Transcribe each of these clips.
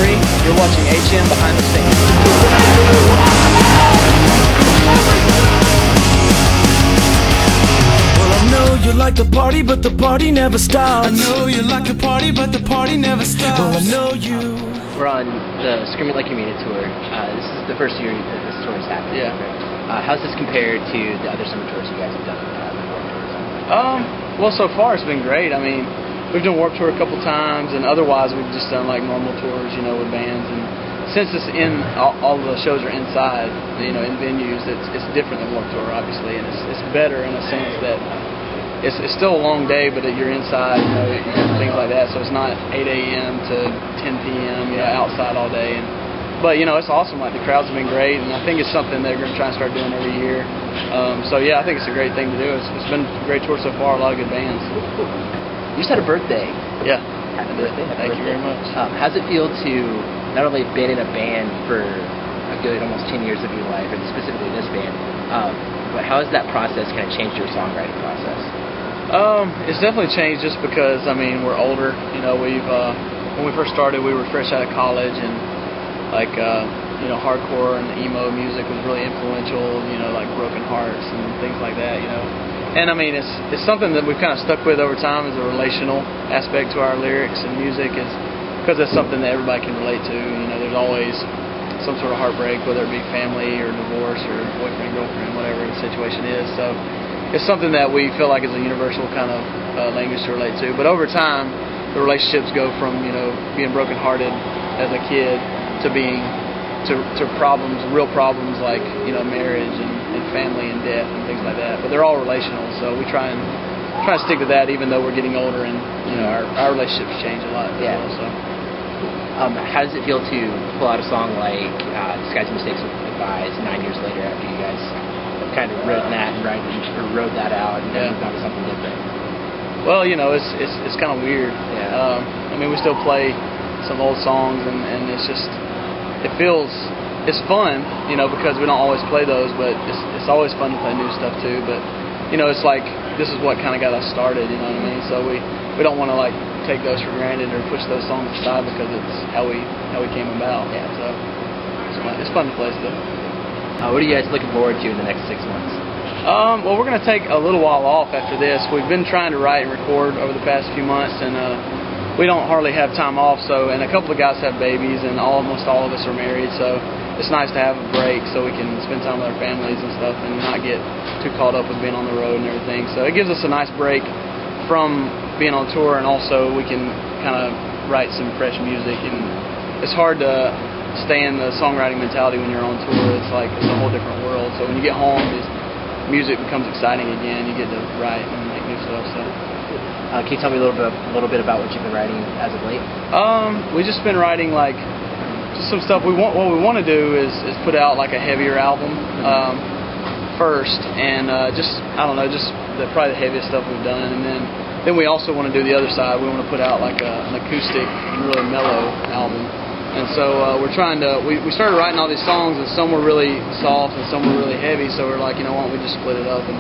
Emery. You're watching HM Behind the Scenes. Well, I know you like the party, but the party never stops. I know you like the party, but the party never stops. Well, I know you. We're on the Scream It Like You Mean It tour. This is the first year that this tour has happened. Yeah. How's this compared to the other summer tours you guys have done? Well, so far it's been great. I mean, we've done Warped Tour a couple times, and otherwise we've just done like normal tours, you know, with bands. And since it's in all the shows are inside, you know, in venues, it's different than Warped Tour, obviously, and it's better in a sense that it's still a long day, but you're inside, you know, things like that. So it's not 8 a.m. to 10 p.m. You know, outside all day. But you know, it's awesome. Like the crowds have been great, and I think it's something they're going to try and start doing every year. So yeah, I think it's a great thing to do. It's been a great tour so far. A lot of good bands. You just had a birthday. Yeah. Happy birthday. Thank you very much. How's it feel to not only have been in a band for a good almost 10 years of your life, and specifically this band, but how has that process kind of changed your songwriting process? It's definitely changed just because, I mean, we're older. You know, when we first started, we were fresh out of college, and like, you know, hardcore and emo music was really influential, you know, like Broken Hearts and things like that, you know. And I mean, it's something that we've kind of stuck with over time as a relational aspect to our lyrics and music, is because it's something that everybody can relate to. You know, there's always some sort of heartbreak, whether it be family or divorce or boyfriend, girlfriend, whatever the situation is. So it's something that we feel like is a universal kind of language to relate to. But over time, the relationships go from, you know, being brokenhearted as a kid to being to problems, real problems like, you know, marriage and family and death and things like that. But they're all relational, so we try and stick to that, even though we're getting older and, you know, our relationships change a lot. Yeah. As well, so. How does it feel to pull out a song like Disguised Mistakes with Goodbyes 9 years later after you guys have kind of written that and wrote that out and moved on to something different? Well, you know, it's kind of weird. Yeah. I mean, we still play some old songs, and it's just, it's fun, you know, because we don't always play those, but it's always fun to play new stuff too. But you know, it's like this is what kind of got us started, you know what I mean? So we don't want to like take those for granted or push those songs aside because it's how we came about. Yeah. So it's fun to play stuff. What are you guys looking forward to in the next 6 months? Well, we're going to take a little while off after this. We've been trying to write and record over the past few months, and we don't hardly have time off. So, and a couple of guys have babies, and almost all of us are married. So it's nice to have a break so we can spend time with our families and stuff, and not get too caught up with being on the road and everything. So it gives us a nice break from being on tour, and also we can kind of write some fresh music. And it's hard to stay in the songwriting mentality when you're on tour. It's like it's a whole different world. So when you get home, music becomes exciting again. You get to write and make new stuff. So. Can you tell me a little bit about what you've been writing as of late? We've just been writing like just some stuff. What we want to do is put out like a heavier album first, and just I don't know, just probably the heaviest stuff we've done, and then we also want to do the other side. We want to put out like an acoustic, really mellow album. And so we're trying to, we started writing all these songs, and some were really soft and some were really heavy, so we're like, you know, why don't we just split it up? And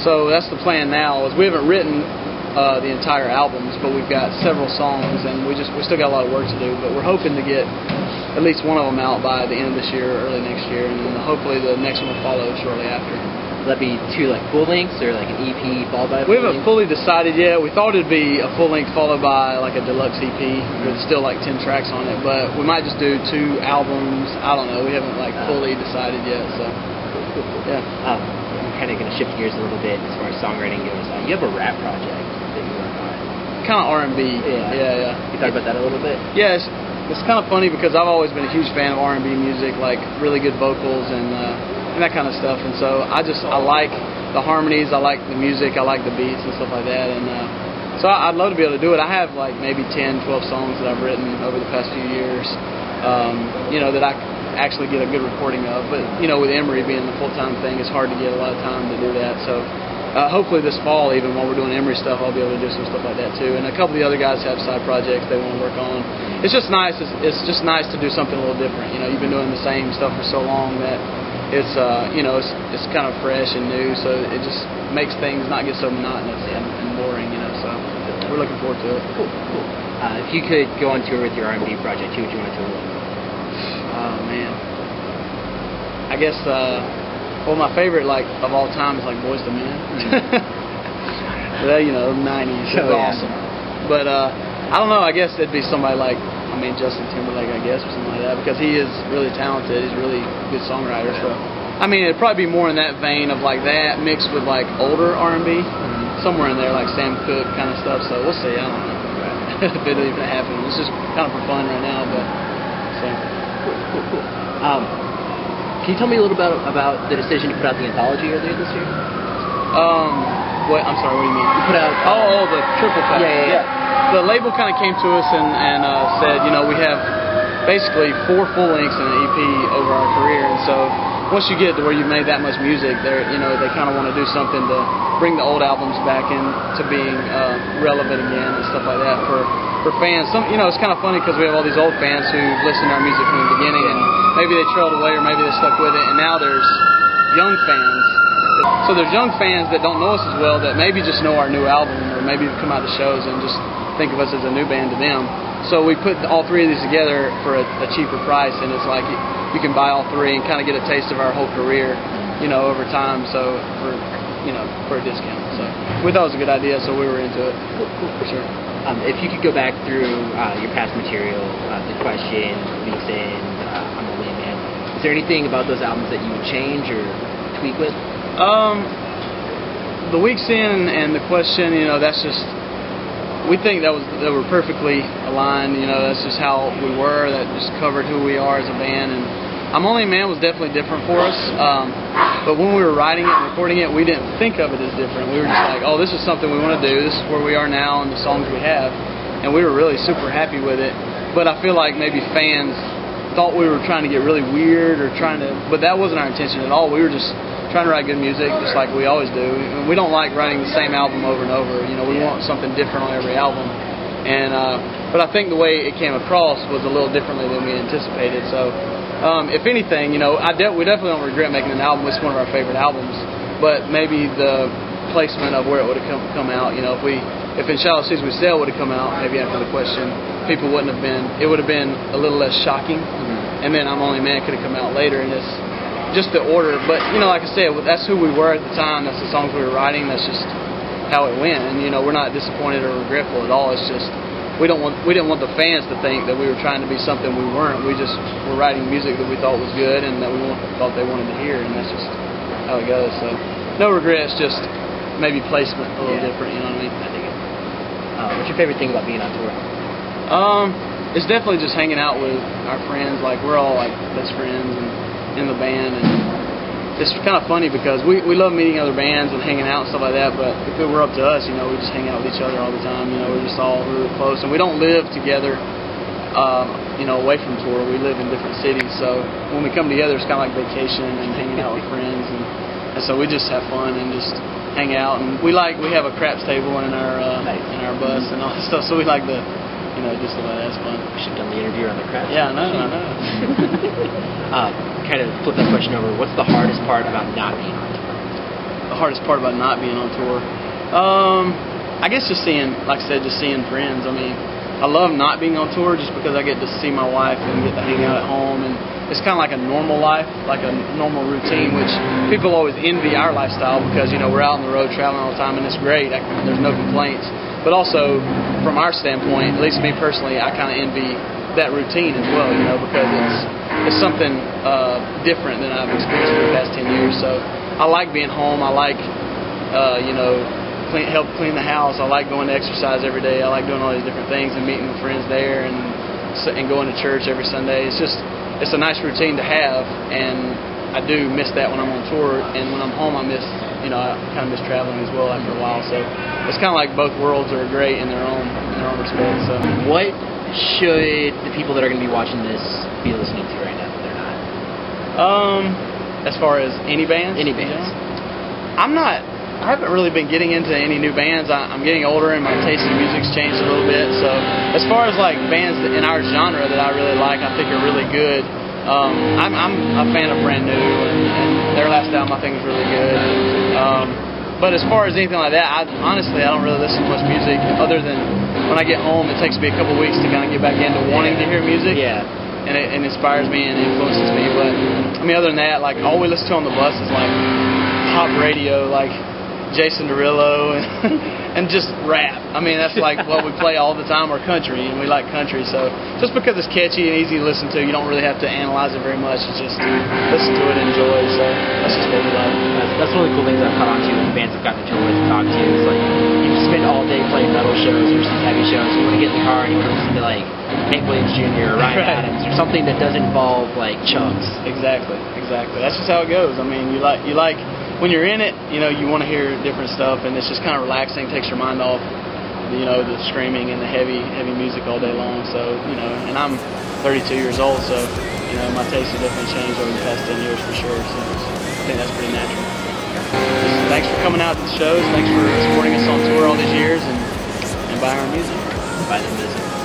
so that's the plan now, is we haven't written the entire albums, but we've got several songs, and we still got a lot of work to do, but we're hoping to get at least one of them out by the end of this year or early next year, and then hopefully the next one will follow shortly after. Will that be two like full lengths or like an EP followed by a full We haven't fully decided yet. We thought it'd be a full length followed by like a deluxe EP with still like 10 tracks on it, but we might just do 2 albums. I don't know. We haven't like fully decided yet. So yeah. I'm kind of going to shift gears a little bit as far as songwriting goes. You have a rap project that you work on. Kind of R&B. Yeah. You talk about that a little bit? Yeah, it's kind of funny because I've always been a huge fan of R&B music, like really good vocals and that kind of stuff. And so I like the harmonies, I like the music, I like the beats and stuff like that. And so I'd love to be able to do it. I have like maybe 10, 12 songs that I've written over the past few years, you know, that I actually get a good recording of. But, you know, with Emery being the full-time thing, it's hard to get a lot of time to do that. So hopefully this fall, even while we're doing Emery stuff, I'll be able to do some stuff like that too. And a couple of the other guys have side projects they want to work on. It's just nice. It's just nice to do something a little different. You know, you've been doing the same stuff for so long that it's you know, it's kind of fresh and new. So it just makes things not get so monotonous and boring. You know, so we're looking forward to it. Cool. If you could go on tour with your R&B project, who would you want to tour with? Oh man, I guess well, my favorite of all time is Boyz II Men. Well, you know, 90s, it was awesome. But I don't know. I guess it'd be somebody Justin Timberlake, I guess, or something like that, because he is really talented. He's a really good songwriter. So I mean, it'd probably be more in that vein of that mixed with older R&B, somewhere in there, like Sam Cooke kind of stuff. So we'll see. I don't know if it'll even happen. It's just kind of for fun right now, but so. Cool. Can you tell me a little bit about the decision to put out the anthology earlier this year? What? I'm sorry. What do you mean? You put out the triple pack. Yeah. The label kind of came to us and said, you know, we have basically 4 full lengths and an EP over our career, and so once you get to where you've made that much music, they kind of want to do something to bring the old albums back into being relevant again and stuff like that for fans. It's kind of funny because we have all these old fans who listened to our music from the beginning, and maybe they trailed away or maybe they stuck with it, and now there's young fans. So there's young fans that don't know us as well that maybe just know our new album or maybe come out to shows and just think of us as a new band to them. So we put all 3 of these together for a cheaper price, and it's you can buy all 3 and kind of get a taste of our whole career, over time. So for a discount. So we thought it was a good idea, so we were into it. Cool. For sure. If you could go back through your past material, The Question, Weeks In, I'm Only a Man, is there anything about those albums that you would change or tweak with? The Weeks In and The Question, that's just, we think that were perfectly aligned. That's just how we were. That just covered who we are as a band. And I'm Only a Man was definitely different for us. But when we were writing it and recording it, we didn't think of it as different. We were just like, oh, this is something we want to do. This is where we are now and the songs we have. And we were really super happy with it. But I feel like maybe fans thought we were trying to get really weird or but that wasn't our intention at all. We were just trying to write good music just like we always do. And we don't like writing the same album over and over. We want something different on every album. And but I think the way it came across was a little differently than we anticipated. So if anything, we definitely don't regret making an album. It's one of our favorite albums. But maybe the placement of where it would have come out, if In Shallow Seas We Sail would have come out maybe after The Question, it would have been a little less shocking. And then I'm Only a Man could have come out later, and it's just the order. But like I said, that's who we were at the time. That's the songs we were writing. That's just how it went. And we're not disappointed or regretful at all. It's just we didn't want the fans to think that we were trying to be something we weren't. We just were writing music that we thought was good and that we thought they wanted to hear, and that's just how it goes. So no regrets, just maybe placement a little different. You know what I mean? I dig it. What's your favorite thing about being on tour? It's definitely just hanging out with our friends. We're all best friends and in the band, and it's kind of funny because we love meeting other bands and hanging out and stuff like that, but if it were up to us, we just hang out with each other all the time. We're just all really close, and we don't live together away from tour. We live in different cities, so when we come together, it's kind of like vacation and hanging out with friends, and so we just have fun and just hang out. And we have a craps table in our bus and all that stuff, so we like to just that's fun. We should have done the interview on the craps. Yeah, I know. Kind of flip that question over. What's the hardest part about not being on tour? The hardest part about not being on tour? I guess just seeing friends. I mean, I love not being on tour just because I get to see my wife and get to hang out at home, and it's kind of like a normal life, like a normal routine, which people always envy our lifestyle because we're out on the road traveling all the time, and it's great. There's no complaints. But also, from our standpoint, at least me personally, I kind of envy that routine as well, because it's something different than I've experienced for the past 10 years. So I like being home. I like, help clean the house. I like going to exercise every day. I like doing all these different things and meeting with friends there and going to church every Sunday. It's a nice routine to have, and I do miss that when I'm on tour. And when I'm home, I kind of miss traveling as well after a while. So it's kind of like both worlds are great in their own respect. So what should the people that are going to be watching this be listening to right now if they're not? As far as any bands? Any bands. I haven't really been getting into any new bands. I'm getting older and my taste in music's changed a little bit. So as far as bands in our genre that I really like, I think are really good. I'm a fan of Brand New, and their last album I think is really good. But as far as anything like that, honestly I don't really listen to much music other than when I get home, it takes me a couple weeks to kind of get back into wanting to hear music. Yeah. And it inspires me and influences me. But I mean, other than that, like all we listen to on the bus is like pop radio, like Jason Derulo and just rap. I mean, that's like what we play all the time, or country, and we like country. So just because it's catchy and easy to listen to, you don't really have to analyze it very much. It's just listen to it and enjoy. So that's just what we love. That's one of the cool things I've caught on to with bands I've gotten to tour with and talk to. It's like you spend all day playing metal shows or some heavy shows. You want to get in the car and you want to listen to like Hank Williams Jr. or Ryan Adams or something that doesn't involve like chunks. Exactly. That's just how it goes. I mean, you like when you're in it, you know, you want to hear different stuff, and it's just kind of relaxing, takes your mind off, you know, the screaming and the heavy music all day long. So, you know, and I'm 32 years old, so, you know, my taste has definitely changed over the past 10 years for sure. So I think that's pretty natural. Just thanks for coming out to the shows. Thanks for supporting us on tour all these years and buying our music. Buy the music.